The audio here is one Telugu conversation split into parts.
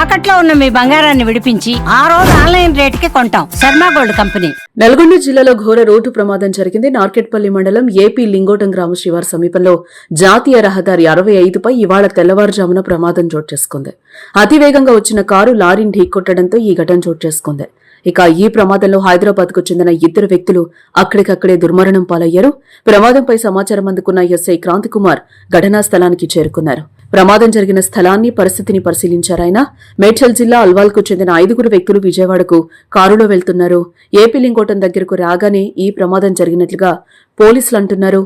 తాకట్లో ఉన్న మీ బంగారాన్ని విడిపించి ఆ రోజు ఆన్లైన్ రేటుకి కొంటాం. Sharma gold company. నల్గొండ జిల్లాలో ఘోర రోడ్డు ప్రమాదం జరిగింది. నార్కెట్పల్లి మండలం ఏపీ లింగోటం గ్రామ శివారు సమీపంలో జాతీయ రహదారి 65పై ఇవాళ తెల్లవారుజామున ప్రమాదం చోటు చేసుకుంది. అతివేగంగా వచ్చిన కారు లారీని ఢీకొట్టడంతో ఈ ఘటన చోటు చేసుకుంది. ఇక ఈ ప్రమాదంలో హైదరాబాద్ కు చెందిన 2 వ్యక్తులు అక్కడికక్కడే దుర్మరణం పాలయ్యారు. ప్రమాదంపై సమాచారం అందుకున్న ఎస్ఐ క్రాంతికుమార్ ఘటనా స్థలానికి చేరుకున్నారు. ప్రమాదం జరిగిన స్థలాన్ని పరిస్థితిని పరిశీలించారాయన. మేడ్చల్ జిల్లా అల్వాల్ కు చెందిన 5 వ్యక్తులు విజయవాడకు కారులో వెళ్తున్నారు. ఏపీ లింగోటం దగ్గరకు రాగానే ఈ ప్రమాదం జరిగినట్లుగా పోలీసులు అంటున్నారు.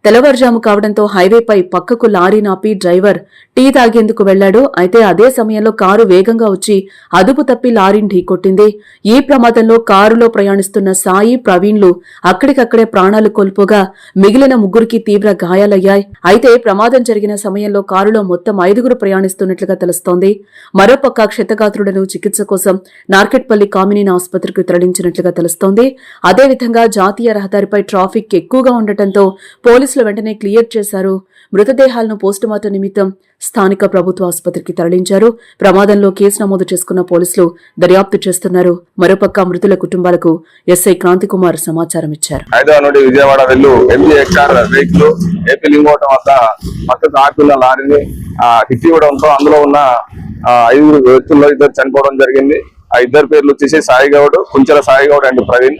తెల్లవారుజాము కావడంతో హైవేపై పక్కకు లారీ నాపి డ్రైవర్ టీ తాగేందుకు వెళ్లాడు. అయితే అదే సమయంలో కారు వేగంగా వచ్చి అదుపు తప్పి లారీని ఢీకొట్టింది. ఈ ప్రమాదంలో కారులో ప్రయాణిస్తున్న సాయి, ప్రవీణ్లు అక్కడికక్కడే ప్రాణాలు కోల్పోగా మిగిలిన 3కి తీవ్ర గాయాలయ్యాయి. అయితే ప్రమాదం జరిగిన సమయంలో కారులో మొత్తం 5 ప్రయాణిస్తున్నట్లుగా తెలుస్తోంది. మరోపక్క క్షతగాత్రులను చికిత్స కోసం నార్కెట్పల్లి కామినేని ఆసుపత్రికి తరలించినట్లుగా తెలుస్తోంది. అదేవిధంగా జాతీయ రహదారిపై ట్రాఫిక్ ఎక్కువగా ఉండటంతో పోలీసులు వెంటనే క్లియర్ చేశారు. మృతదేహాలను పోస్టుమార్టం నిమిత్తం స్థానిక ప్రభుత్వ ఆసుపత్రికి తరలించారు. ప్రమాదంలో కేసు నమోదు చేసుకున్న పోలీసులు దర్యాప్తు చేస్తున్నారు. మరోపక్క మృతుల కుటుంబాలకు ఎస్ఐ క్రాంతికుమార్ సమాచారం ఇచ్చారు. హైదరాబాద్ నుండి విజయవాడ వెళ్ళు MG-XR వెహికల్ ఏపీ లింగోటం వద్ద పక్కకు ఆకున్న లారీని హిట్ ఇవ్వడంతో అందులో ఉన్న 5 వ్యక్తుల్లో 2 చనిపోవడం జరిగింది. ఆ 2 పేర్లు వచ్చేసి సాయి గౌడ్, కుంచెల సాయి గౌడ్ అండ్ ప్రవీణ్.